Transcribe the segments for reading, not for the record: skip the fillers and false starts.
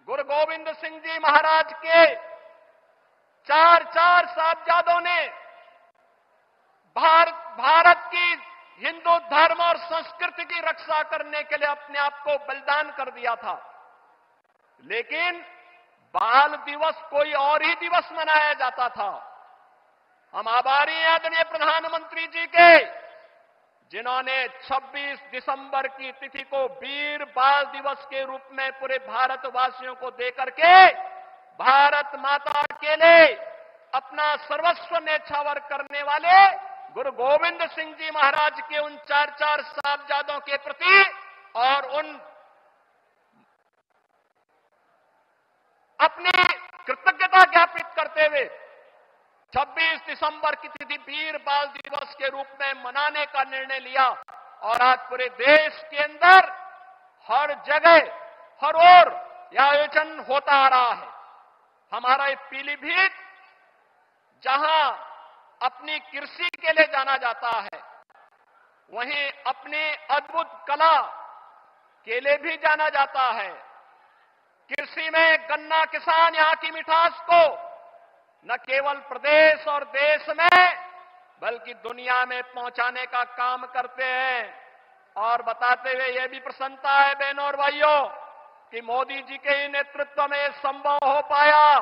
गुरु गोविंद सिंह जी महाराज के चार चार साहबजादों ने भारत की हिंदू धर्म और संस्कृति की रक्षा करने के लिए अपने आप को बलिदान कर दिया था। लेकिन बाल दिवस कोई और ही दिवस मनाया जाता था। हम आभारी हैं आदरणीय प्रधानमंत्री जी के, जिन्होंने 26 दिसंबर की तिथि को वीर बाल दिवस के रूप में पूरे भारतवासियों को देकर के भारत माता के लिए अपना सर्वस्व न्यौछावर करने वाले गुरु गोविंद सिंह जी महाराज के उन चार चार साहबजादों के प्रति और उन अपनी कृतज्ञता ज्ञापित करते हुए 26 दिसंबर की तिथि वीर बाल दिवस के रूप में मनाने का निर्णय लिया। और आज पूरे देश के अंदर हर जगह हर ओर यह आयोजन होता आ रहा है। हमारा ये पीलीभीत, जहां अपनी कृषि के लिए जाना जाता है, वहीं अपनी अद्भुत कला के लिए भी जाना जाता है। कृषि में गन्ना किसान यहां की मिठास को न केवल प्रदेश और देश में बल्कि दुनिया में पहुंचाने का काम करते हैं। और बताते हुए यह भी प्रसन्नता है बहनों और भाइयों कि मोदी जी के ही नेतृत्व में संभव हो पाया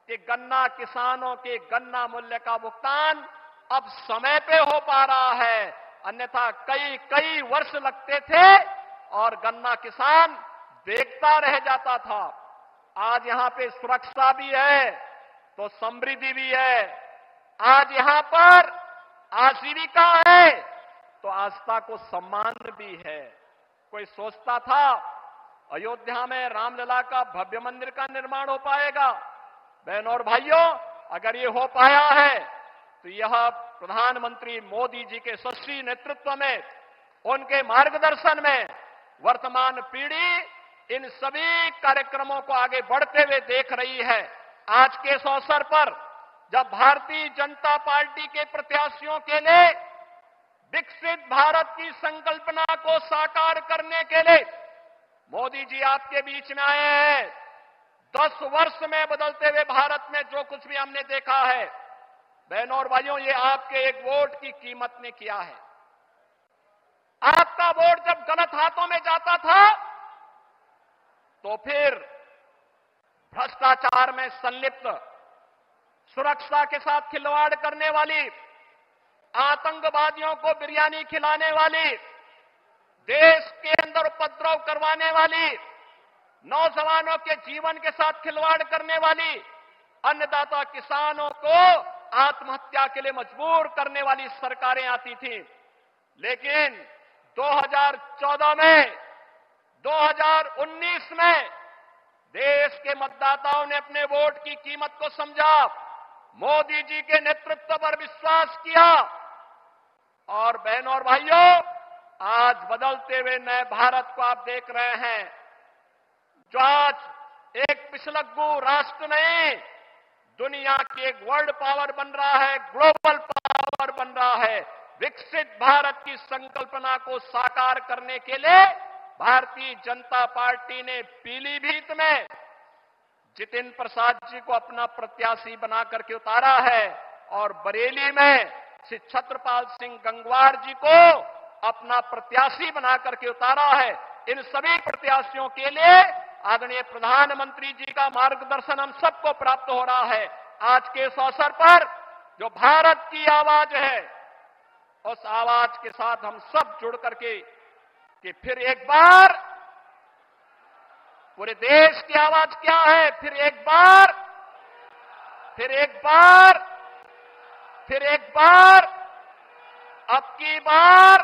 कि गन्ना किसानों के गन्ना मूल्य का भुगतान अब समय पे हो पा रहा है। अन्यथा कई कई वर्ष लगते थे और गन्ना किसान देखता रह जाता था। आज यहां पे सुरक्षा भी है तो समृद्धि भी है। आज यहां पर आजीविका है तो आस्था को सम्मान भी है। कोई सोचता था अयोध्या में रामलला का भव्य मंदिर का निर्माण हो पाएगा? बहनों और भाइयों, अगर ये हो पाया है तो यह प्रधानमंत्री मोदी जी के यशस्वी नेतृत्व में, उनके मार्गदर्शन में वर्तमान पीढ़ी इन सभी कार्यक्रमों को आगे बढ़ते हुए देख रही है। आज के इस अवसर पर जब भारतीय जनता पार्टी के प्रत्याशियों के लिए विकसित भारत की संकल्पना को साकार करने के लिए मोदी जी आपके बीच में आए हैं, 10 वर्ष में बदलते हुए भारत में जो कुछ भी हमने देखा है, बहनों और भाइयों, ये आपके एक वोट की कीमत ने किया है। आपका वोट जब गलत हाथों में जाता था तो फिर भ्रष्टाचार में संलिप्त, सुरक्षा के साथ खिलवाड़ करने वाली, आतंकवादियों को बिरयानी खिलाने वाली, देश के अंदर उपद्रव करवाने वाली, नौजवानों के जीवन के साथ खिलवाड़ करने वाली, अन्नदाता किसानों को आत्महत्या के लिए मजबूर करने वाली सरकारें आती थी। लेकिन 2014 में, 2019 में देश के मतदाताओं ने अपने वोट की कीमत को समझा, मोदी जी के नेतृत्व पर विश्वास किया और बहनों और भाइयों, आज बदलते हुए नए भारत को आप देख रहे हैं, जो आज एक पिछलग्गू राष्ट्र नहीं, दुनिया की एक वर्ल्ड पावर बन रहा है, ग्लोबल पावर बन रहा है। विकसित भारत की संकल्पना को साकार करने के लिए भारतीय जनता पार्टी ने पीलीभीत में जितिन प्रसाद जी को अपना प्रत्याशी बना करके उतारा है और बरेली में श्री छत्रपाल सिंह गंगवार जी को अपना प्रत्याशी बना करके उतारा है। इन सभी प्रत्याशियों के लिए आदरणीय प्रधानमंत्री जी का मार्गदर्शन हम सबको प्राप्त हो रहा है। आज के इस अवसर पर जो भारत की आवाज है, उस आवाज के साथ हम सब जुड़ करके कि फिर एक बार पूरे देश की आवाज क्या है, फिर एक बार, फिर एक बार, फिर एक बार, अब की बार,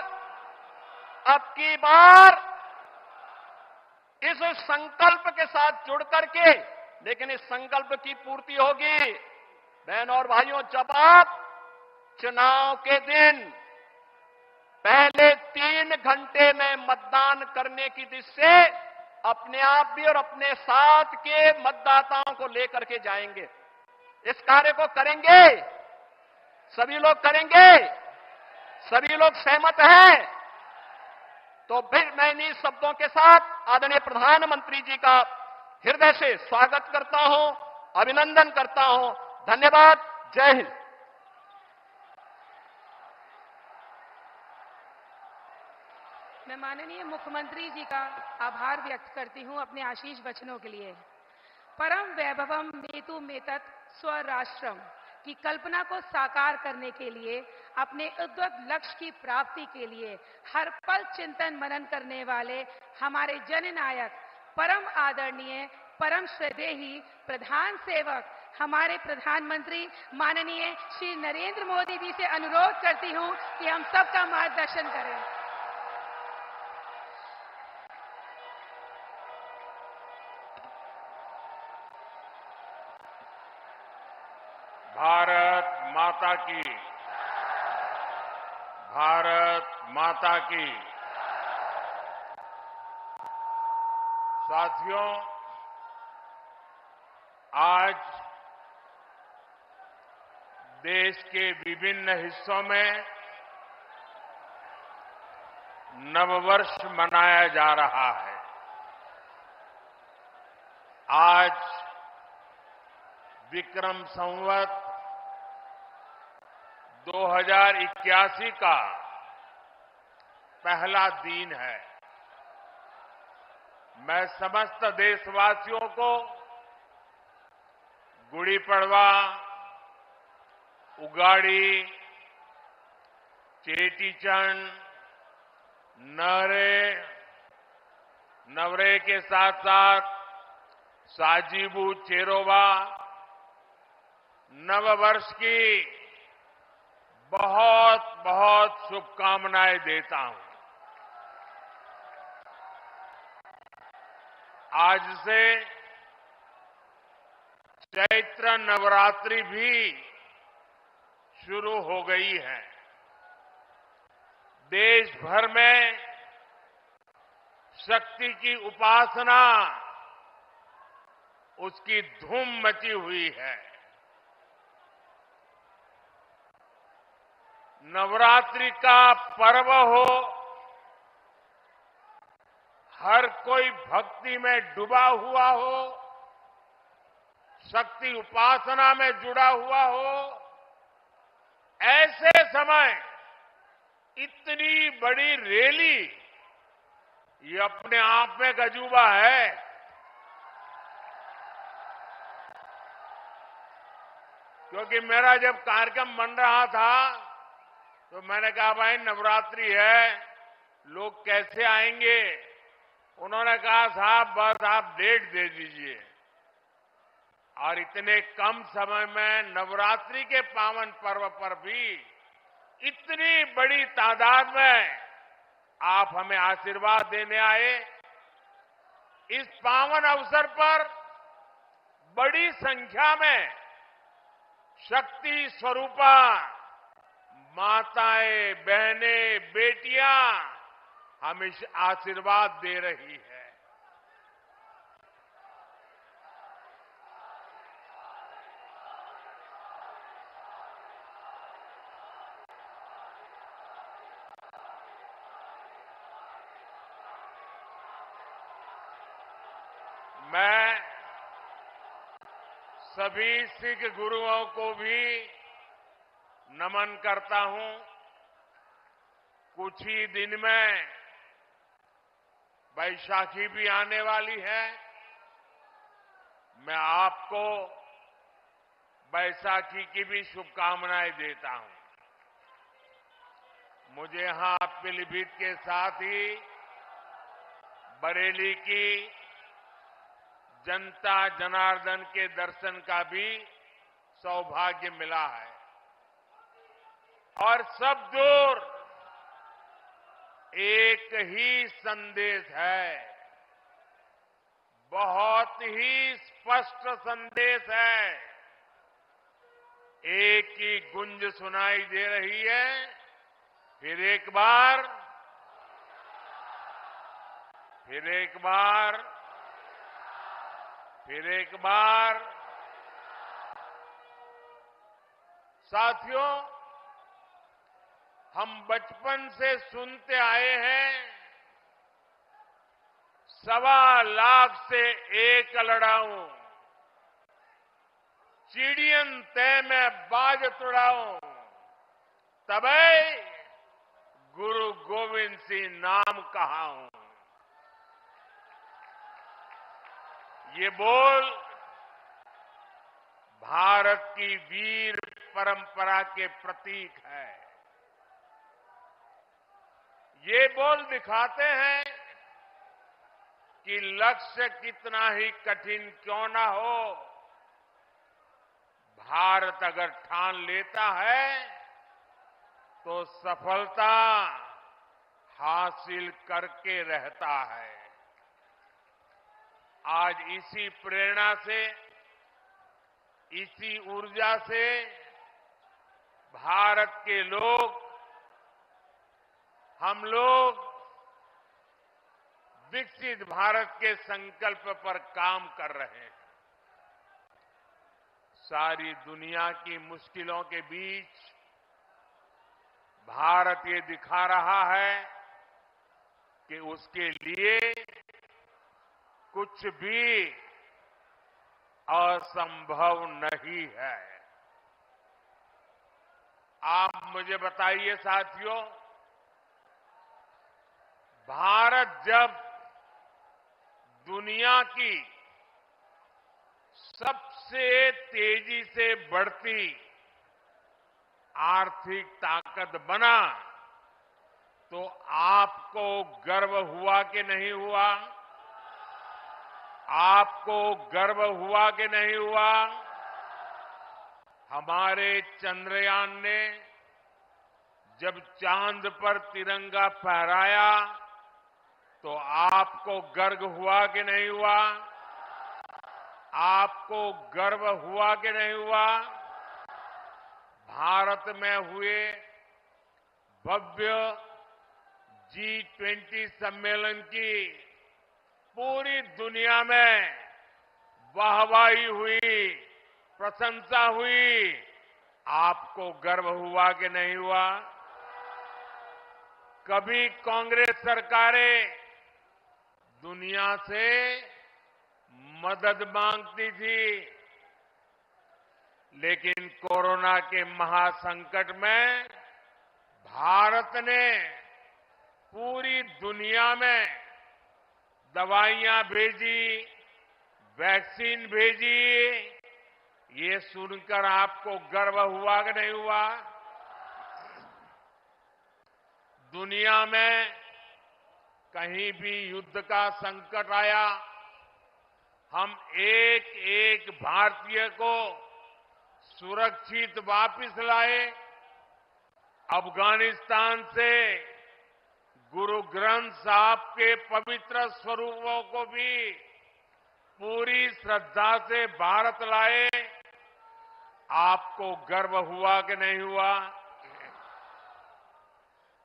अब की बार, इस संकल्प के साथ जुड़ करके, लेकिन इस संकल्प की पूर्ति होगी बहनों और भाइयों जब आप चुनाव के दिन पहले 3 घंटे में मतदान करने की दिशा से अपने आप भी और अपने साथ के मतदाताओं को लेकर के जाएंगे। इस कार्य को करेंगे, सभी लोग करेंगे, सभी लोग सहमत हैं। तो फिर मैं इन्हीं शब्दों के साथ आदरणीय प्रधानमंत्री जी का हृदय से स्वागत करता हूं, अभिनंदन करता हूं। धन्यवाद। जय हिंद। मैं माननीय मुख्यमंत्री जी का आभार व्यक्त करती हूं अपने आशीष वचनों के लिए। परम वैभवम मेतु मेतत् स्वराष्ट्रम की कल्पना को साकार करने के लिए, अपने उद्वत लक्ष्य की प्राप्ति के लिए हर पल चिंतन मनन करने वाले हमारे जननायक, परम आदरणीय, परम श्रद्धेय प्रधान सेवक हमारे प्रधानमंत्री माननीय श्री नरेंद्र मोदी जी से अनुरोध करती हूं कि हम सबका मार्गदर्शन करें। भारत माता की, भारत माता की। साथियों, आज देश के विभिन्न हिस्सों में नववर्ष मनाया जा रहा है। आज विक्रम संवत 2081 का पहला दिन है। मैं समस्त देशवासियों को गुड़ी पड़वा, उगाड़ी, चेटीचंड, नवरे के साथ साथ साजीबू चेरोबा नववर्ष की बहुत बहुत शुभकामनाएं देता हूं। आज से चैत्र नवरात्रि भी शुरू हो गई है। देश भर में शक्ति की उपासना, उसकी धूम मची हुई है। नवरात्रि का पर्व हो, हर कोई भक्ति में डूबा हुआ हो, शक्ति उपासना में जुड़ा हुआ हो, ऐसे समय इतनी बड़ी रैली, ये अपने आप में गजूबा है। क्योंकि मेरा जब कार्यक्रम बन रहा था तो मैंने कहा भाई नवरात्रि है, लोग कैसे आएंगे। उन्होंने कहा साहब बस आप डेट दे दीजिए। और इतने कम समय में नवरात्रि के पावन पर्व पर भी इतनी बड़ी तादाद में आप हमें आशीर्वाद देने आए। इस पावन अवसर पर बड़ी संख्या में शक्ति स्वरूपा माताएं, बहनें, बेटियां हमें आशीर्वाद दे रही है। मैं सभी सिख गुरुओं को भी नमन करता हूं। कुछ ही दिन में बैसाखी भी आने वाली है। मैं आपको बैसाखी की भी शुभकामनाएं देता हूं। मुझे यहां पीलीभीत के साथ ही बरेली की जनता जनार्दन के दर्शन का भी सौभाग्य मिला है। और सब दूर एक ही संदेश है, बहुत ही स्पष्ट संदेश है। एक ही गुंज सुनाई दे रही है। फिर एक बार, फिर एक बार, फिर एक बार। साथियों, हम बचपन से सुनते आए हैं, 1.25 से एक लड़ाऊं, चिड़ियन तय में बाज तुड़ाऊं, तबै गुरु गोविंद सिंह नाम कहाऊं। ये बोल भारत की वीर परंपरा के प्रतीक है। ये बोल दिखाते हैं कि लक्ष्य कितना ही कठिन क्यों ना हो, भारत अगर ठान लेता है तो सफलता हासिल करके रहता है। आज इसी प्रेरणा से, इसी ऊर्जा से भारत के लोग, हम लोग विकसित भारत के संकल्प पर काम कर रहे हैं। सारी दुनिया की मुश्किलों के बीच भारत ये दिखा रहा है कि उसके लिए कुछ भी असंभव नहीं है। आप मुझे बताइए साथियों, भारत जब दुनिया की सबसे तेजी से बढ़ती आर्थिक ताकत बना तो आपको गर्व हुआ कि नहीं हुआ? आपको गर्व हुआ कि नहीं हुआ? हमारे चंद्रयान ने जब चांद पर तिरंगा फहराया तो आपको गर्व हुआ कि नहीं हुआ? आपको गर्व हुआ कि नहीं हुआ? भारत में हुए भव्य G20 सम्मेलन की पूरी दुनिया में वाहवाही हुई, प्रशंसा हुई। आपको गर्व हुआ कि नहीं हुआ? कभी कांग्रेस सरकारें दुनिया से मदद मांगती थी, लेकिन कोरोना के महासंकट में भारत ने पूरी दुनिया में दवाइयां भेजी, वैक्सीन भेजी। ये सुनकर आपको गर्व हुआ कि नहीं हुआ? दुनिया में कहीं भी युद्ध का संकट आया, हम एक एक भारतीय को सुरक्षित वापस लाए। अफगानिस्तान से गुरु ग्रंथ साहब के पवित्र स्वरूपों को भी पूरी श्रद्धा से भारत लाए। आपको गर्व हुआ कि नहीं हुआ?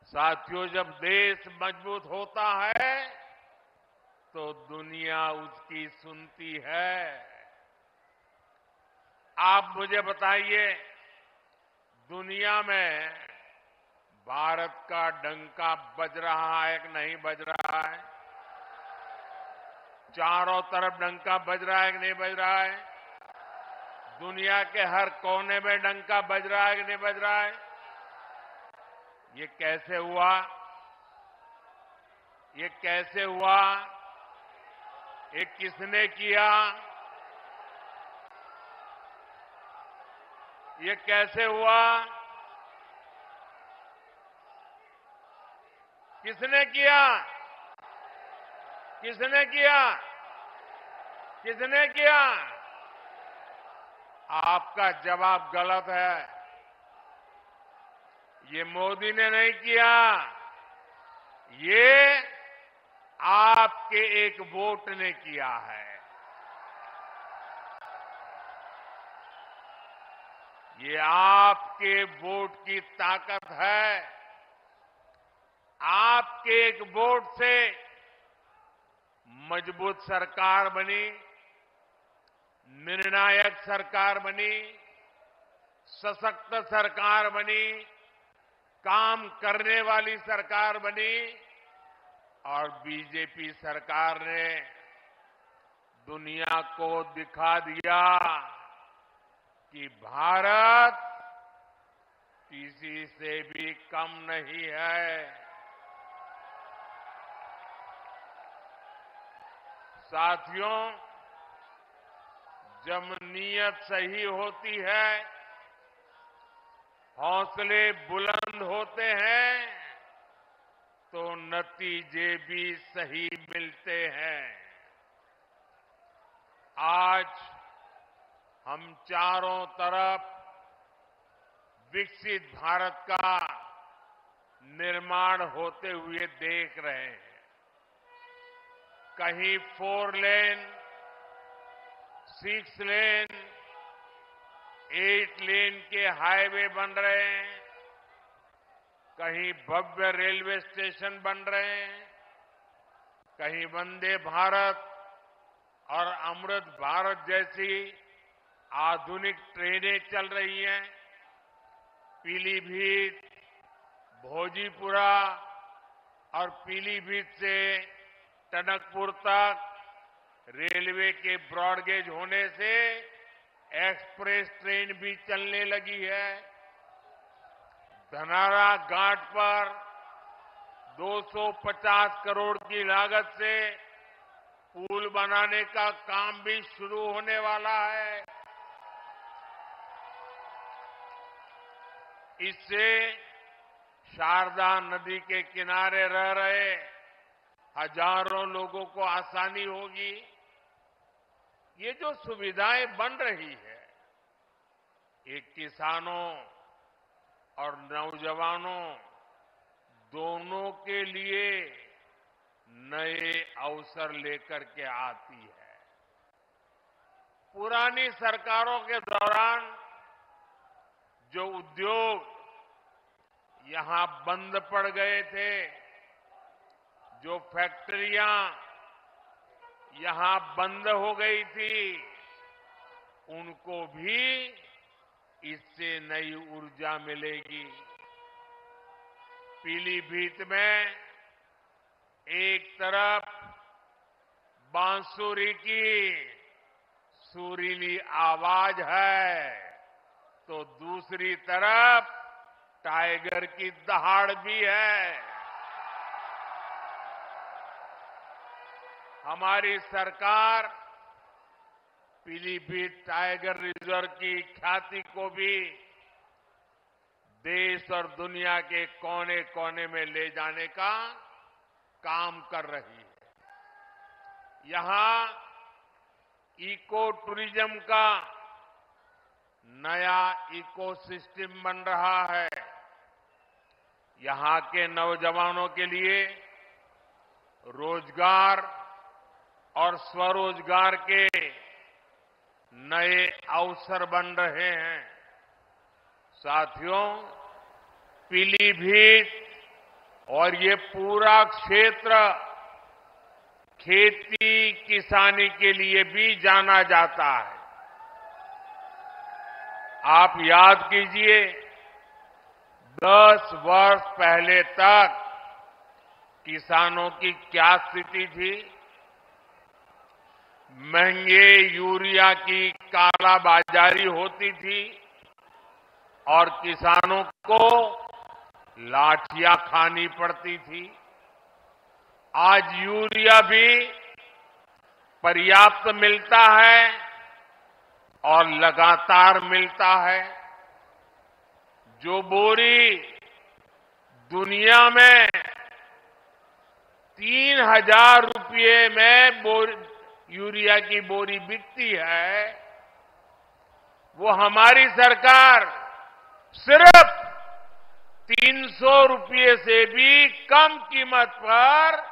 साथियों, जब देश मजबूत होता है तो दुनिया उसकी सुनती है। आप मुझे बताइए, दुनिया में भारत का डंका बज रहा है कि नहीं बज रहा है? चारों तरफ डंका बज रहा है कि नहीं बज रहा है? दुनिया के हर कोने में डंका बज रहा है कि नहीं बज रहा है? ये कैसे हुआ? ये कैसे हुआ? ये किसने किया? ये कैसे हुआ? किसने किया? किसने किया? किसने किया? आपका जवाब गलत है। ये मोदी ने नहीं किया, ये आपके एक वोट ने किया है। ये आपके वोट की ताकत है। आपके एक वोट से मजबूत सरकार बनी, निर्णायक सरकार बनी, सशक्त सरकार बनी, काम करने वाली सरकार बनी और बीजेपी सरकार ने दुनिया को दिखा दिया कि भारत किसी से भी कम नहीं है। साथियों, जब नीयत सही होती है, हौसले बुलंद होते हैं, तो नतीजे भी सही मिलते हैं। आज हम चारों तरफ विकसित भारत का निर्माण होते हुए देख रहे हैं। कहीं 4 लेन, 6 लेन, 8 लेन के हाईवे बन रहे हैं, कहीं भव्य रेलवे स्टेशन बन रहे हैं, कहीं वंदे भारत और अमृत भारत जैसी आधुनिक ट्रेनें चल रही हैं। पीलीभीत, भोजीपुरा और पीलीभीत से टनकपुर तक रेलवे के ब्रॉडगेज होने से एक्सप्रेस ट्रेन भी चलने लगी है। धनारा घाट पर 250 करोड़ की लागत से पुल बनाने का काम भी शुरू होने वाला है। इससे शारदा नदी के किनारे रह रहे हजारों लोगों को आसानी होगी। ये जो सुविधाएं बन रही है, ये किसानों और नौजवानों दोनों के लिए नए अवसर लेकर के आती है। पुरानी सरकारों के दौरान जो उद्योग यहां बंद पड़ गए थे, जो फैक्ट्रियां यहां बंद हो गई थी, उनको भी इससे नई ऊर्जा मिलेगी। पीलीभीत में एक तरफ बांसुरी की सुरीली आवाज है, तो दूसरी तरफ टाइगर की दहाड़ भी है। हमारी सरकार पीलीभीत टाइगर रिजर्व की ख्याति को भी देश और दुनिया के कोने कोने में ले जाने का काम कर रही है। यहां इको टूरिज्म का नया इकोसिस्टम बन रहा है। यहां के नौजवानों के लिए रोजगार और स्वरोजगार के नए अवसर बन रहे हैं। साथियों, पीलीभीत और ये पूरा क्षेत्र खेती किसानी के लिए भी जाना जाता है। आप याद कीजिए, 10 वर्ष पहले तक किसानों की क्या स्थिति थी। महंगे यूरिया की कालाबाजारी होती थी और किसानों को लाठियां खानी पड़ती थी। आज यूरिया भी पर्याप्त मिलता है और लगातार मिलता है। जो बोरी दुनिया में 3,000 रुपये में यूरिया की बोरी बिकती है, वो हमारी सरकार सिर्फ 300 रुपये से भी कम कीमत पर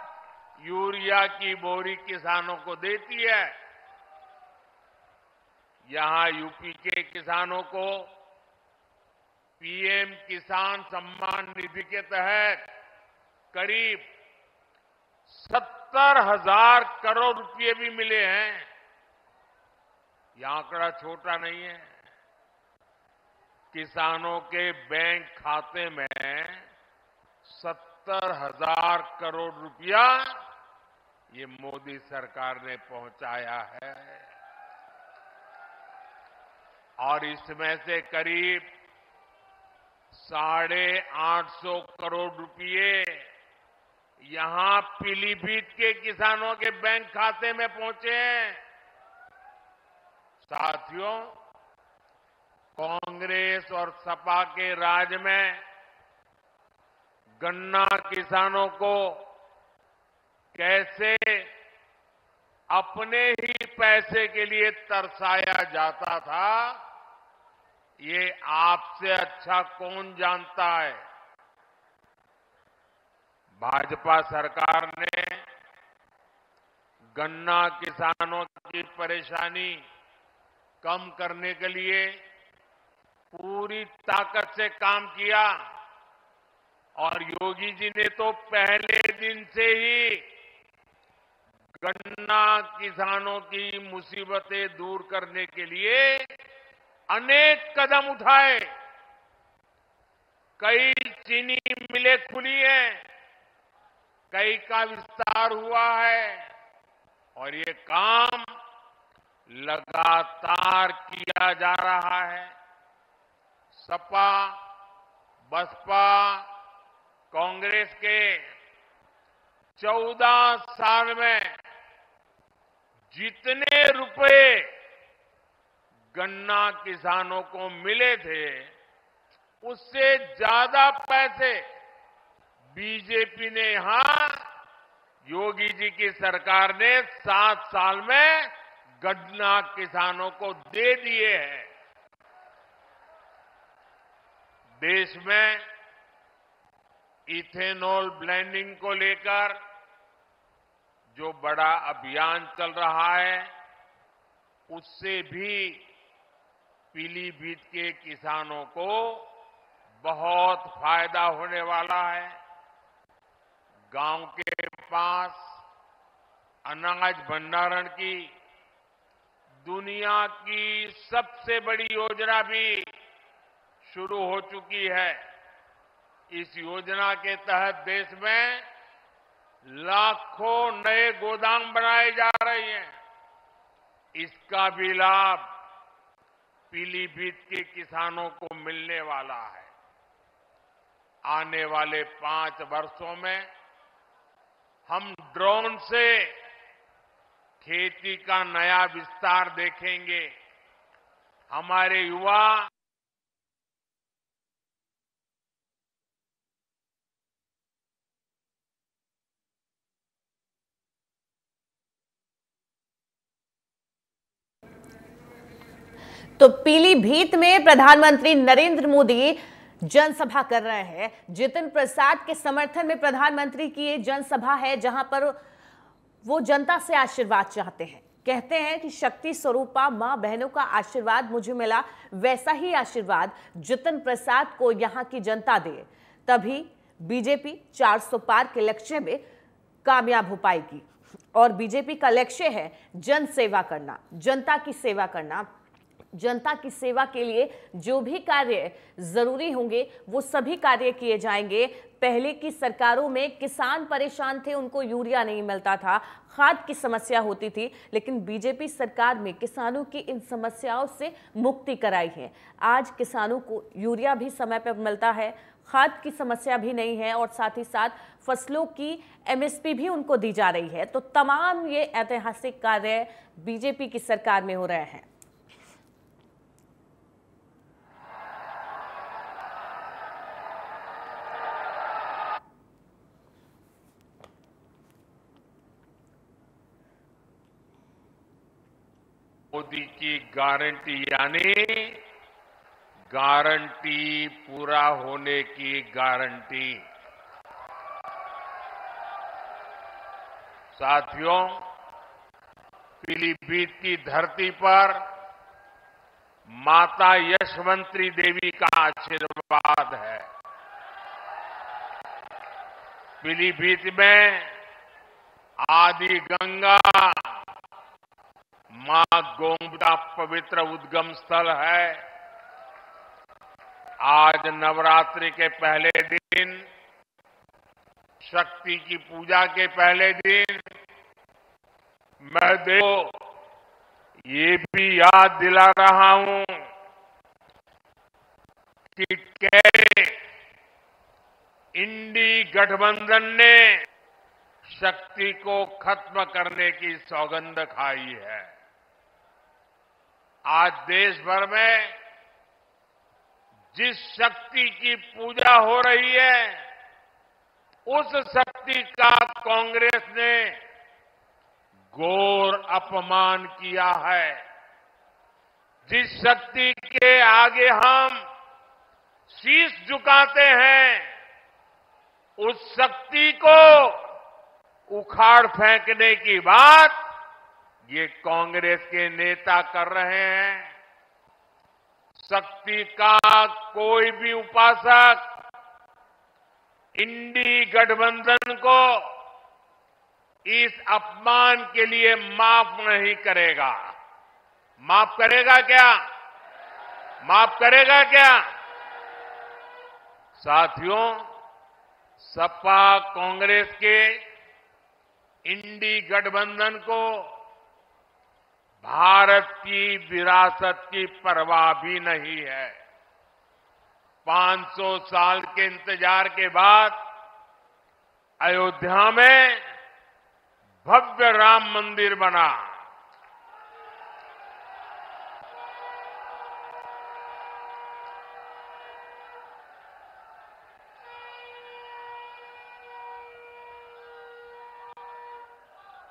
यूरिया की बोरी किसानों को देती है। यहां यूपी के किसानों को पीएम किसान सम्मान निधि के तहत करीब 70,000 करोड़ रुपए भी मिले हैं। यह आंकड़ा छोटा नहीं है। किसानों के बैंक खाते में 70,000 करोड़ रुपया ये मोदी सरकार ने पहुंचाया है और इसमें से करीब 850 करोड़ रुपये यहां पीलीभीत के किसानों के बैंक खाते में पहुंचे हैं। साथियों, कांग्रेस और सपा के राज में गन्ना किसानों को कैसे अपने ही पैसे के लिए तरसाया जाता था, ये आपसे अच्छा कौन जानता है। भाजपा सरकार ने गन्ना किसानों की परेशानी कम करने के लिए पूरी ताकत से काम किया और योगी जी ने तो पहले दिन से ही गन्ना किसानों की मुसीबतें दूर करने के लिए अनेक कदम उठाए। कई चीनी मिलें खुली हैं, कई का विस्तार हुआ है और ये काम लगातार किया जा रहा है। सपा, बसपा, कांग्रेस के 14 साल में जितने रुपए गन्ना किसानों को मिले थे, उससे ज्यादा पैसे बीजेपी ने यहां योगी जी की सरकार ने 7 साल में गन्ना किसानों को दे दिए हैं। देश में इथेनॉल ब्लेंडिंग को लेकर जो बड़ा अभियान चल रहा है, उससे भी पीलीभीत के किसानों को बहुत फायदा होने वाला है। गांव के पास अनाज भंडारण की दुनिया की सबसे बड़ी योजना भी शुरू हो चुकी है। इस योजना के तहत देश में लाखों नए गोदाम बनाए जा रहे हैं। इसका भी लाभ पीलीभीत के किसानों को मिलने वाला है। आने वाले 5 वर्षों में हम ड्रोन से खेती का नया विस्तार देखेंगे। हमारे युवा तो पीलीभीत में प्रधानमंत्री नरेंद्र मोदी जनसभा कर रहे हैं। जितिन प्रसाद के समर्थन में प्रधानमंत्री की ये जनसभा है, जहां पर वो जनता से आशीर्वाद चाहते हैं। कहते हैं कि शक्ति स्वरूपा मां बहनों का आशीर्वाद मुझे मिला, वैसा ही आशीर्वाद जितिन प्रसाद को यहां की जनता दे, तभी बीजेपी 400 पार के लक्ष्य में कामयाब हो पाएगी। और बीजेपी का लक्ष्य है जन सेवा करना, जनता की सेवा करना। जनता की सेवा के लिए जो भी कार्य जरूरी होंगे वो सभी कार्य किए जाएंगे। पहले की सरकारों में किसान परेशान थे, उनको यूरिया नहीं मिलता था, खाद की समस्या होती थी, लेकिन बीजेपी सरकार में किसानों की इन समस्याओं से मुक्ति कराई है। आज किसानों को यूरिया भी समय पर मिलता है, खाद की समस्या भी नहीं है और साथ ही साथ फसलों की एमएसपी भी उनको दी जा रही है। तो तमाम ये ऐतिहासिक कार्य बीजेपी की सरकार में हो रहे हैं। मोदी की गारंटी यानी गारंटी पूरा होने की गारंटी। साथियों, पीलीभीत की धरती पर माता यशवंती देवी का आशीर्वाद है। पीलीभीत में आदि गंगा मां गोमती का पवित्र उद्गम स्थल है। आज नवरात्रि के पहले दिन शक्ति की पूजा के पहले दिन मैं ये भी याद दिला रहा हूं कि कैसे इंडी गठबंधन ने शक्ति को खत्म करने की सौगंध खाई है। आज देश भर में जिस शक्ति की पूजा हो रही है, उस शक्ति का कांग्रेस ने घोर अपमान किया है। जिस शक्ति के आगे हम शीश झुकाते हैं, उस शक्ति को उखाड़ फेंकने की बात ये कांग्रेस के नेता कर रहे हैं। शक्ति का कोई भी उपासक इंडी गठबंधन को इस अपमान के लिए माफ नहीं करेगा। माफ करेगा क्या? माफ करेगा क्या? साथियों, सपा कांग्रेस के इंडी गठबंधन को भारत की विरासत की परवाह भी नहीं है। 500 साल के इंतजार के बाद अयोध्या में भव्य राम मंदिर बना।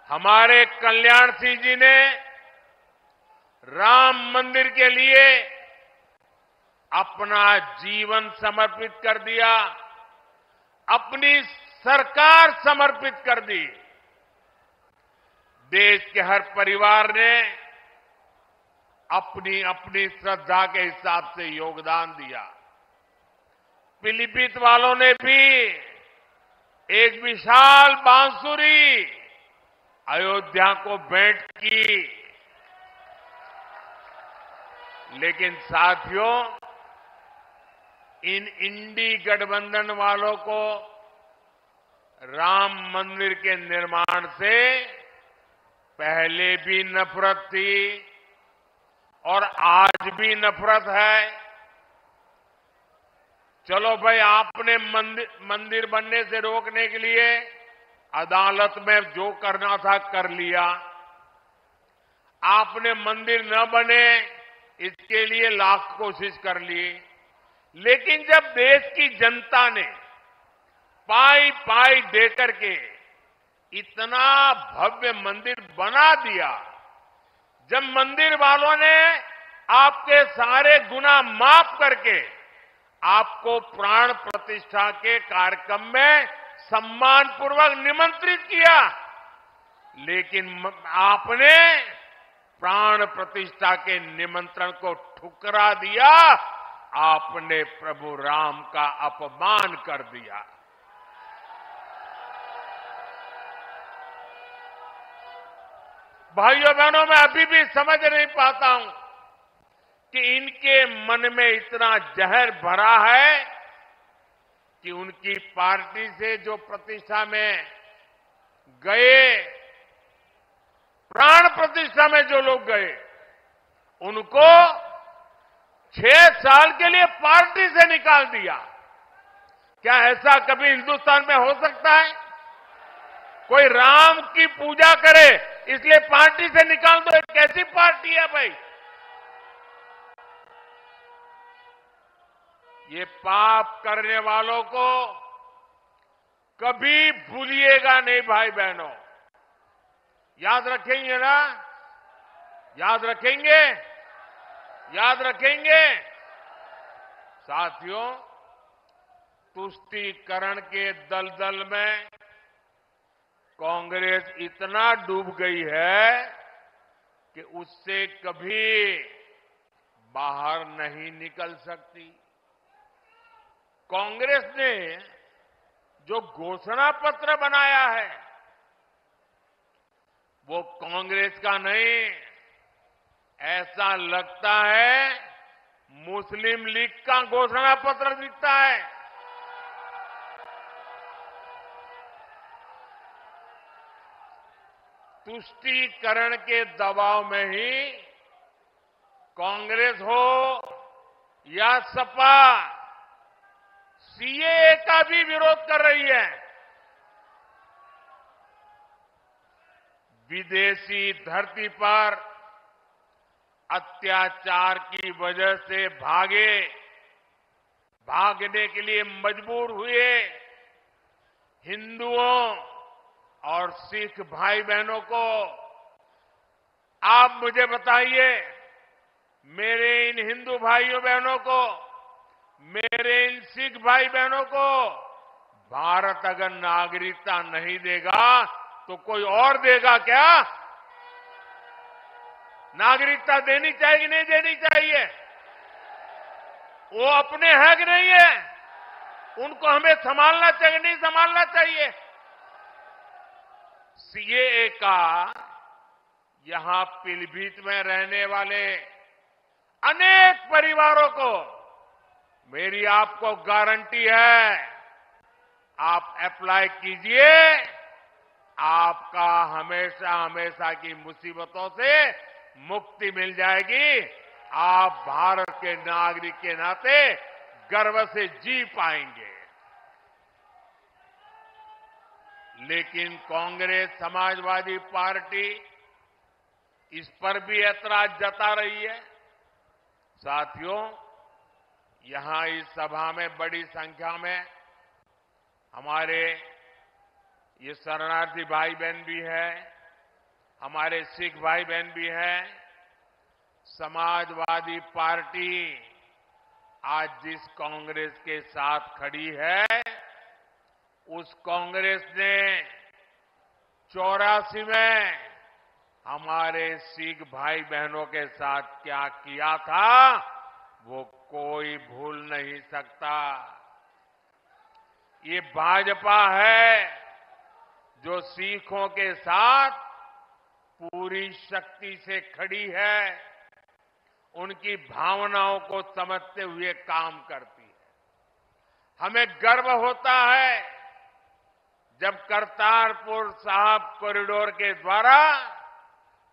हमारे कल्याण सिंह जी ने राम मंदिर के लिए अपना जीवन समर्पित कर दिया, अपनी सरकार समर्पित कर दी। देश के हर परिवार ने अपनी अपनी श्रद्धा के हिसाब से योगदान दिया। पीलीभीत वालों ने भी एक विशाल बांसुरी अयोध्या को भेंट की। लेकिन साथियों, इन इंडी गठबंधन वालों को राम मंदिर के निर्माण से पहले भी नफरत थी और आज भी नफरत है। चलो भाई, आपने मंदिर बनने से रोकने के लिए अदालत में जो करना था कर लिया। आपने मंदिर न बने इसके लिए लाख कोशिश कर ली। लेकिन जब देश की जनता ने पाई पाई देकर के इतना भव्य मंदिर बना दिया, जब मंदिर वालों ने आपके सारे गुनाह माफ करके आपको प्राण प्रतिष्ठा के कार्यक्रम में सम्मानपूर्वक निमंत्रित किया, लेकिन आपने प्राण प्रतिष्ठा के निमंत्रण को ठुकरा दिया। आपने प्रभु राम का अपमान कर दिया। भाइयों बहनों, मैं अभी भी समझ नहीं पाता हूं कि इनके मन में इतना जहर भरा है कि उनकी पार्टी से जो प्रतिष्ठा में गए, प्राण प्रतिष्ठा में जो लोग गए, उनको 6 साल के लिए पार्टी से निकाल दिया। क्या ऐसा कभी हिंदुस्तान में हो सकता है? कोई राम की पूजा करे इसलिए पार्टी से निकाल दो? कैसी पार्टी है भाई? ये पाप करने वालों को कभी भूलिएगा नहीं भाई बहनों। याद रखेंगे ना? याद रखेंगे? याद रखेंगे? साथियों, तुष्टीकरण के दलदल में कांग्रेस इतना डूब गई है कि उससे कभी बाहर नहीं निकल सकती। कांग्रेस ने जो घोषणा पत्र बनाया है वो कांग्रेस का नहीं, ऐसा लगता है मुस्लिम लीग का घोषणा पत्र दिखता है। तुष्टीकरण के दबाव में ही कांग्रेस हो या सपा सीएए का भी विरोध कर रही है। विदेशी धरती पर अत्याचार की वजह से भागने के लिए मजबूर हुए हिंदुओं और सिख भाई बहनों को आप मुझे बताइए, मेरे इन हिंदू भाइयों बहनों को, मेरे इन सिख भाई बहनों को भारत अगर नागरिकता नहीं देगा तो कोई और देगा क्या? नागरिकता देनी चाहिए कि नहीं देनी चाहिए? वो अपने हैं कि नहीं है? उनको हमें संभालना चाहिए नहीं संभालना चाहिए? सीएए का यहां पीलीभीत में रहने वाले अनेक परिवारों को मेरी आपको गारंटी है, आप अप्लाई कीजिए, आपका हमेशा हमेशा की मुसीबतों से मुक्ति मिल जाएगी। आप भारत के नागरिक के नाते गर्व से जी पाएंगे। लेकिन कांग्रेस समाजवादी पार्टी इस पर भी ऐतराज जता रही है। साथियों, यहां इस सभा में बड़ी संख्या में हमारे ये शरणार्थी भाई बहन भी है, हमारे सिख भाई बहन भी हैं। समाजवादी पार्टी आज जिस कांग्रेस के साथ खड़ी है, उस कांग्रेस ने 84 में हमारे सिख भाई बहनों के साथ क्या किया था वो कोई भूल नहीं सकता। ये भाजपा है जो सिखों के साथ पूरी शक्ति से खड़ी है, उनकी भावनाओं को समझते हुए काम करती है। हमें गर्व होता है जब करतारपुर साहिब कॉरिडोर के द्वारा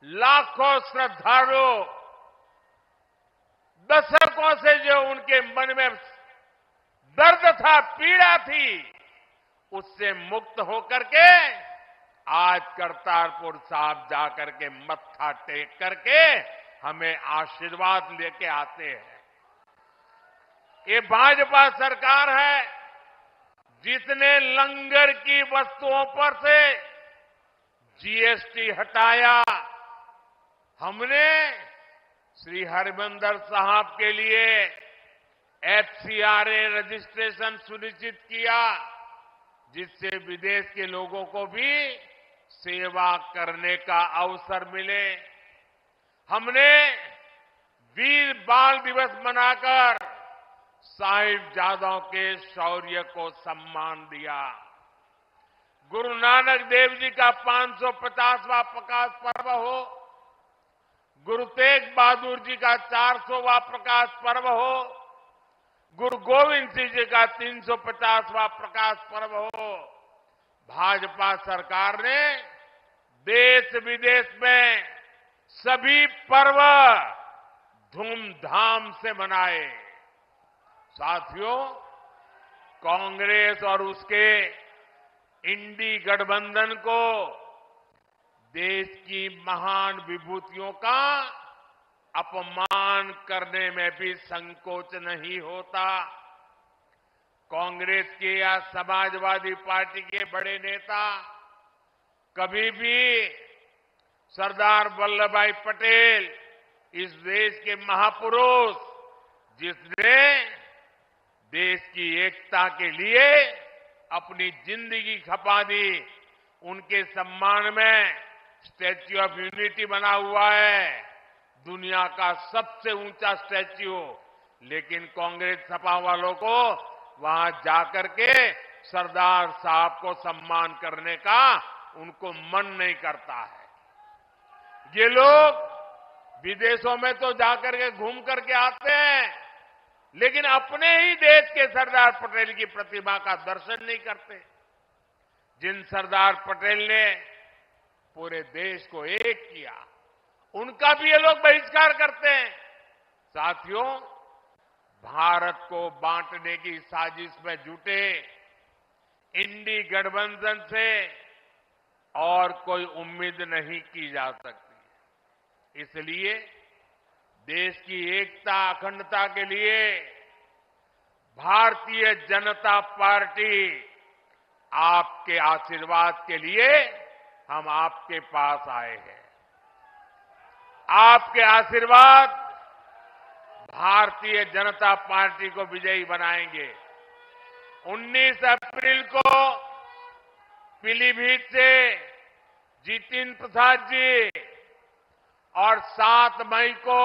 लाखों श्रद्धालु दशकों से जो उनके मन में दर्द था, पीड़ा थी, उससे मुक्त होकर के आज करतारपुर साहिब जाकर के मत्था टेक करके हमें आशीर्वाद लेके आते हैं। ये भाजपा सरकार है जिसने लंगर की वस्तुओं पर से जीएसटी हटाया। हमने श्री हरिमंदिर साहिब के लिए एफसीआरए रजिस्ट्रेशन सुनिश्चित किया, जिससे विदेश के लोगों को भी सेवा करने का अवसर मिले। हमने वीर बाल दिवस मनाकर साहिबजादों के शौर्य को सम्मान दिया। गुरु नानक देव जी का 550वां प्रकाश पर्व हो, गुरु तेग बहादुर जी का 400वां प्रकाश पर्व हो, गुरु गोविंद सिंह जी का 350वां प्रकाश पर्व हो, भाजपा सरकार ने देश विदेश में सभी पर्व धूमधाम से मनाए। साथियों, कांग्रेस और उसके इंडी गठबंधन को देश की महान विभूतियों का अपमान करने में भी संकोच नहीं होता। कांग्रेस के या समाजवादी पार्टी के बड़े नेता कभी भी सरदार वल्लभ भाई पटेल, इस देश के महापुरुष जिसने देश की एकता के लिए अपनी जिंदगी खपा दी, उनके सम्मान में स्टैच्यू ऑफ यूनिटी बना हुआ है, दुनिया का सबसे ऊंचा स्टैच्यू। लेकिन कांग्रेस सपा वालों को वहां जाकर के सरदार साहब को सम्मान करने का उनको मन नहीं करता है। ये लोग विदेशों में तो जाकर के घूम करके आते हैं, लेकिन अपने ही देश के सरदार पटेल की प्रतिमा का दर्शन नहीं करते। जिन सरदार पटेल ने पूरे देश को एक किया, उनका भी ये लोग बहिष्कार करते हैं। साथियों, भारत को बांटने की साजिश में जुटे इंडी गठबंधन से और कोई उम्मीद नहीं की जा सकती। इसलिए देश की एकता अखंडता के लिए भारतीय जनता पार्टी आपके आशीर्वाद के लिए हम आपके पास आए हैं। आपके आशीर्वाद भारतीय जनता पार्टी को विजयी बनाएंगे। 19 अप्रैल को पीलीभीत से जितिन प्रसाद जी और 7 मई को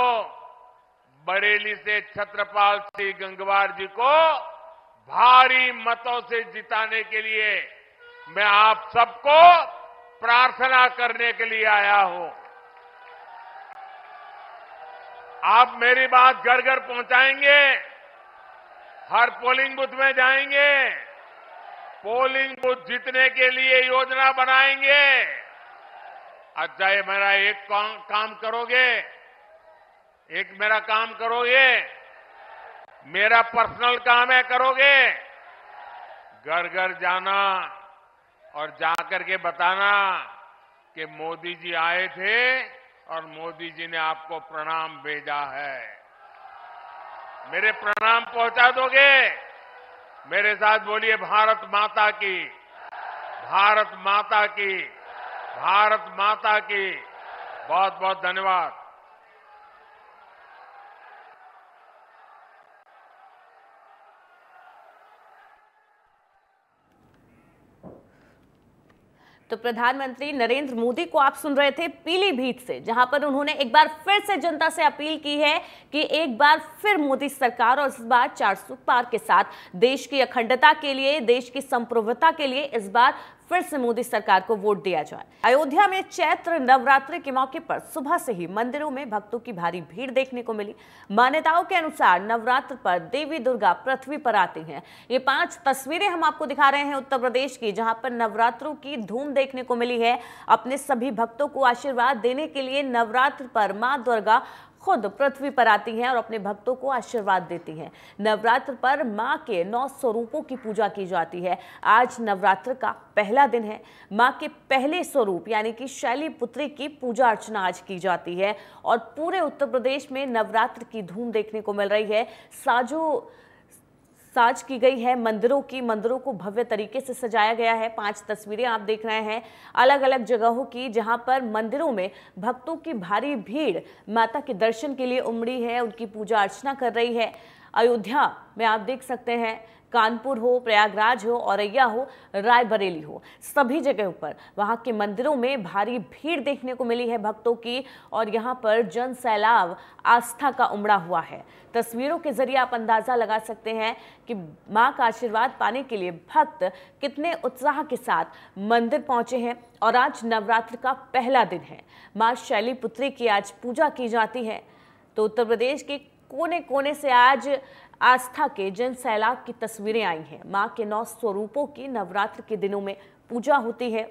बरेली से छत्रपाल सिंह गंगवार जी को भारी मतों से जिताने के लिए मैं आप सबको प्रार्थना करने के लिए आया हूं। आप मेरी बात घर घर पहुंचाएंगे, हर पोलिंग बूथ में जाएंगे, पोलिंग बूथ जीतने के लिए योजना बनाएंगे। अच्छा, ये मेरा एक काम करोगे, एक मेरा काम करोगे, मेरा पर्सनल काम है, करोगे? घर घर जाना और जाकर के बताना कि मोदी जी आए थे और मोदी जी ने आपको प्रणाम भेजा है। मेरे प्रणाम पहुंचा दोगे? मेरे साथ बोलिए, भारत माता की, भारत माता की, भारत माता की। बहुत बहुत धन्यवाद। तो प्रधानमंत्री नरेंद्र मोदी को आप सुन रहे थे पीलीभीत से, जहां पर उन्होंने एक बार फिर से जनता से अपील की है कि एक बार फिर मोदी सरकार और इस बार 400 पार के साथ देश की अखंडता के लिए, देश की संप्रभुता के लिए इस बार फिर से मोदी सरकार को वोट दिया जाए। अयोध्या में चैत्र नवरात्रि के मौके पर सुबह से ही मंदिरों में भक्तों की भारी भीड़ देखने को मिली। मान्यताओं के अनुसार नवरात्र पर देवी दुर्गा पृथ्वी पर आती हैं। ये 5 तस्वीरें हम आपको दिखा रहे हैं उत्तर प्रदेश की, जहां पर नवरात्रों की धूम देखने को मिली है। अपने सभी भक्तों को आशीर्वाद देने के लिए नवरात्र पर मां दुर्गा खुद पृथ्वी पर आती हैं और अपने भक्तों को आशीर्वाद देती हैं। नवरात्र पर मां के 9 स्वरूपों की पूजा की जाती है। आज नवरात्र का पहला दिन है। मां के पहले स्वरूप यानी कि शैलीपुत्री की पूजा अर्चना आज की जाती है और पूरे उत्तर प्रदेश में नवरात्र की धूम देखने को मिल रही है। साज की गई है मंदिरों को भव्य तरीके से सजाया गया है। 5 तस्वीरें आप देख रहे हैं अलग अलग जगहों की, जहां पर मंदिरों में भक्तों की भारी भीड़ माता के दर्शन के लिए उमड़ी है, उनकी पूजा अर्चना कर रही है। अयोध्या में आप देख सकते हैं, कानपुर हो, प्रयागराज हो, औरैया हो, रायबरेली हो, सभी जगहों पर वहां के मंदिरों में भारी भीड़ देखने को मिली है भक्तों की और यहां पर जन सैलाब आस्था का उमड़ा हुआ है। तस्वीरों के जरिए आप अंदाजा लगा सकते हैं कि मां का आशीर्वाद पाने के लिए भक्त कितने उत्साह के साथ मंदिर पहुंचे हैं। और आज नवरात्र का पहला दिन है। मां शैलीपुत्री की आज पूजा की जाती है। तो उत्तर प्रदेश के कोने कोने से आज आस्था के जन सैलाब की तस्वीरें आई हैं। मां के 9 स्वरूपों की नवरात्र के दिनों में पूजा होती है।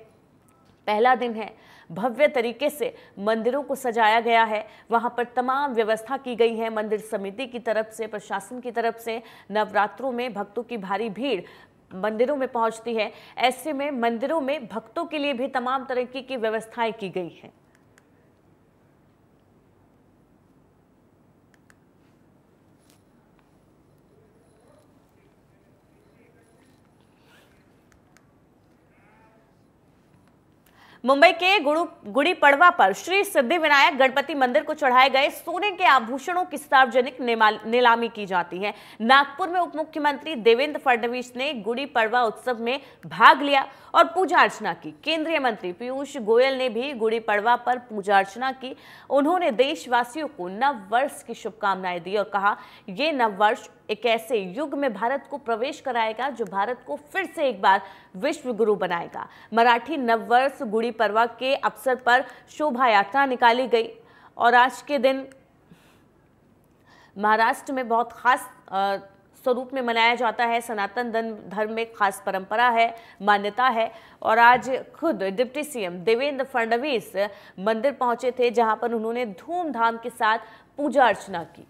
पहला दिन है, भव्य तरीके से मंदिरों को सजाया गया है। वहां पर तमाम व्यवस्था की गई है मंदिर समिति की तरफ से, प्रशासन की तरफ से। नवरात्रों में भक्तों की भारी भीड़ मंदिरों में पहुंचती है। ऐसे में मंदिरों में भक्तों के लिए भी तमाम तरह की व्यवस्थाएं की गई हैं। मुंबई के गुड़ी पड़वा पर श्री सिद्धि विनायक गणपति मंदिर को चढ़ाए गए सोने के आभूषणों की सार्वजनिक नीलामी की जाती है। नागपुर में उप मुख्यमंत्री देवेंद्र फडणवीस ने गुड़ी पड़वा उत्सव में भाग लिया और पूजा अर्चना की। केंद्रीय मंत्री पीयूष गोयल ने भी गुड़ी पड़वा पर पूजा अर्चना की। उन्होंने देशवासियों को नव वर्ष की शुभकामनाएं दी और कहा, ये नव वर्ष एक ऐसे युग में भारत को प्रवेश कराएगा जो भारत को फिर से एक बार विश्व गुरु बनाएगा। मराठी नववर्ष गुड़ी पड़वा के अवसर पर शोभा यात्रा निकाली गई और आज के दिन महाराष्ट्र में बहुत खास स्वरूप में मनाया जाता है। सनातन धर्म में खास परंपरा है, मान्यता है। और आज खुद डिप्टी सीएम देवेंद्र फडणवीस मंदिर पहुंचे थे, जहां पर उन्होंने धूमधाम के साथ पूजा अर्चना की।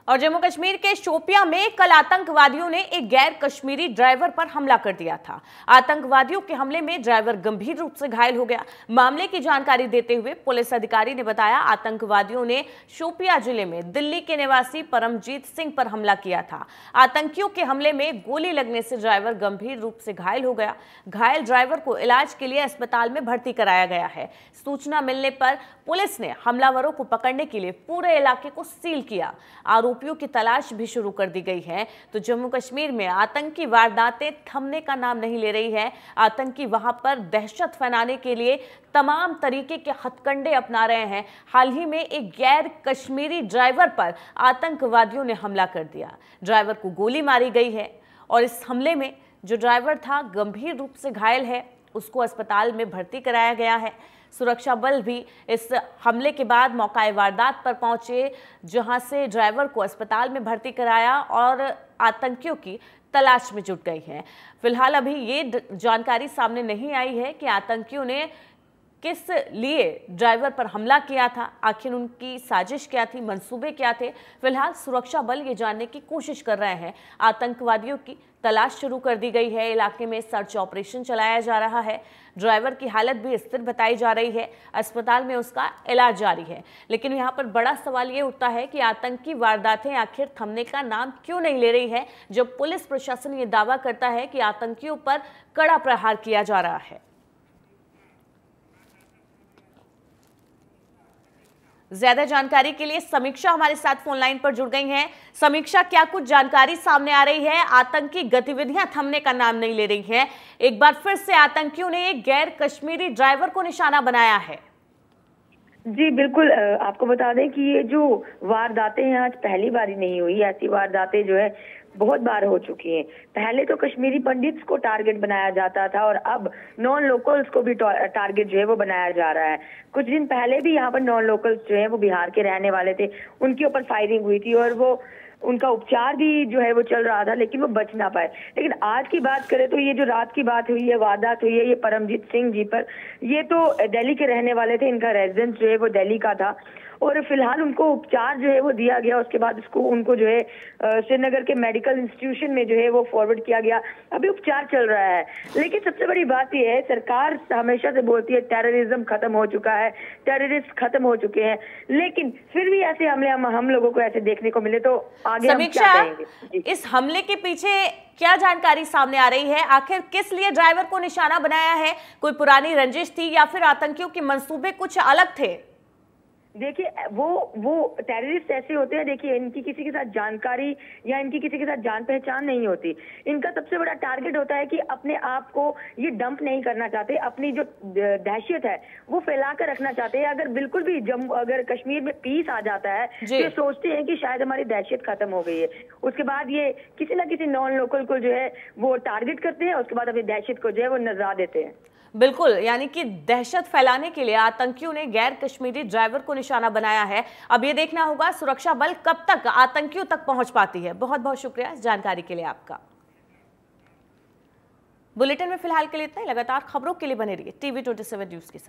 और जम्मू कश्मीर के शोपियां में कल आतंकवादियों ने एक गैर कश्मीरी ड्राइवर पर हमला कर दिया था। आतंकवादियों के हमले में ड्राइवर गंभीर रूप से घायल हो गया। मामले की जानकारी देते हुए पुलिस अधिकारी ने बताया, आतंकवादियों ने शोपियां जिले में दिल्ली के निवासी परमजीत सिंह पर हमला किया था। आतंकियों के हमले में गोली लगने से ड्राइवर गंभीर रूप से घायल हो गया। घायल ड्राइवर को इलाज के लिए अस्पताल में भर्ती कराया गया है। सूचना मिलने पर पुलिस ने हमलावरों को पकड़ने के लिए पूरे इलाके को सील किया। आरोपियों की तलाश भी शुरू कर दी गई है। तो जम्मू कश्मीर में आतंकी वारदातें थमने का नाम नहीं ले रही है। आतंकी वहां पर दहशत फैलाने के लिए तमाम तरीके के हथकंडे अपना रहे हैं। हाल ही में एक गैर कश्मीरी ड्राइवर पर आतंकवादियों ने हमला कर दिया। ड्राइवर को गोली मारी गई है और इस हमले में जो ड्राइवर था गंभीर रूप से घायल है, उसको अस्पताल में भर्ती कराया गया है। सुरक्षा बल भी इस हमले के बाद मौका वारदात पर पहुंचे, जहां से ड्राइवर को अस्पताल में भर्ती कराया और आतंकियों की तलाश में जुट गई है। फिलहाल अभी ये जानकारी सामने नहीं आई है कि आतंकियों ने किस लिए ड्राइवर पर हमला किया था, आखिर उनकी साजिश क्या थी, मंसूबे क्या थे। फिलहाल सुरक्षा बल ये जानने की कोशिश कर रहे हैं। आतंकवादियों की तलाश शुरू कर दी गई है। इलाके में सर्च ऑपरेशन चलाया जा रहा है। ड्राइवर की हालत भी स्थिर बताई जा रही है। अस्पताल में उसका इलाज जारी है। लेकिन यहाँ पर बड़ा सवाल ये उठता है कि आतंकी वारदातें आखिर थमने का नाम क्यों नहीं ले रही है, जब पुलिस प्रशासन ये दावा करता है कि आतंकियों पर कड़ा प्रहार किया जा रहा है। ज्यादा जानकारी के लिए समीक्षा हमारे साथ फोन लाइन पर जुड़ गई हैं। समीक्षा, क्या कुछ जानकारी सामने आ रही है? आतंकी गतिविधियां थमने का नाम नहीं ले रही हैं। एक बार फिर से आतंकियों ने एक गैर कश्मीरी ड्राइवर को निशाना बनाया है। जी बिल्कुल, आपको बता दें कि ये जो वारदातें हैं आज पहली बार ही नहीं हुई। ऐसी वारदातें जो है बहुत बार हो चुकी हैं। पहले तो कश्मीरी पंडित्स को टारगेट बनाया जाता था और अब नॉन लोकल्स को भी टारगेट जो है वो बनाया जा रहा है। कुछ दिन पहले भी यहाँ पर नॉन लोकल्स जो है वो बिहार के रहने वाले थे, उनके ऊपर फायरिंग हुई थी और वो उनका उपचार भी जो है वो चल रहा था, लेकिन वो बच ना पाए। लेकिन आज की बात करें तो ये जो रात की बात हुई है, वारदात हुई है, ये परमजीत सिंह जी पर, ये तो दिल्ली के रहने वाले थे। इनका रेजिडेंस जो है वो दिल्ली का था और फिलहाल उनको उपचार जो है वो दिया गया। उसके बाद उनको जो है श्रीनगर के मेडिकल इंस्टीट्यूशन में जो है वो फॉरवर्ड किया गया। अभी उपचार चल रहा है। लेकिन सबसे बड़ी बात यह है, सरकार हमेशा से बोलती है टेररिज्म खत्म हो चुका है, टेररिस्ट खत्म हो चुके हैं, लेकिन फिर भी ऐसे हमले हम लोगों को ऐसे देखने को मिले तो आगे हम क्या कहेंगे? इस हमले के पीछे क्या जानकारी सामने आ रही है? आखिर किस लिए ड्राइवर को निशाना बनाया है? कोई पुरानी रंजिश थी या फिर आतंकियों के मंसूबे कुछ अलग थे? देखिए, वो टेररिस्ट ऐसे होते हैं, देखिए इनकी किसी के साथ जानकारी या इनकी किसी के साथ जान पहचान नहीं होती। इनका सबसे बड़ा टारगेट होता है कि अपने आप को ये डंप नहीं करना चाहते, अपनी जो दहशत है वो फैला कर रखना चाहते हैं। अगर बिल्कुल भी अगर कश्मीर में पीस आ जाता है तो ये सोचते हैं कि शायद हमारी दहशत खत्म हो गई है। उसके बाद ये किसी ना किसी नॉन लोकल को जो है वो टारगेट करते हैं, उसके बाद अपनी दहशत को जो है वो नजरा देते हैं। बिल्कुल, यानी कि दहशत फैलाने के लिए आतंकियों ने गैर कश्मीरी ड्राइवर को निशाना बनाया है। अब ये देखना होगा सुरक्षा बल कब तक आतंकियों तक पहुंच पाती है। बहुत बहुत शुक्रिया इस जानकारी के लिए आपका। बुलेटिन में फिलहाल के लिए इतना ही। लगातार खबरों के लिए बने रहिए TV27 न्यूज के साथ।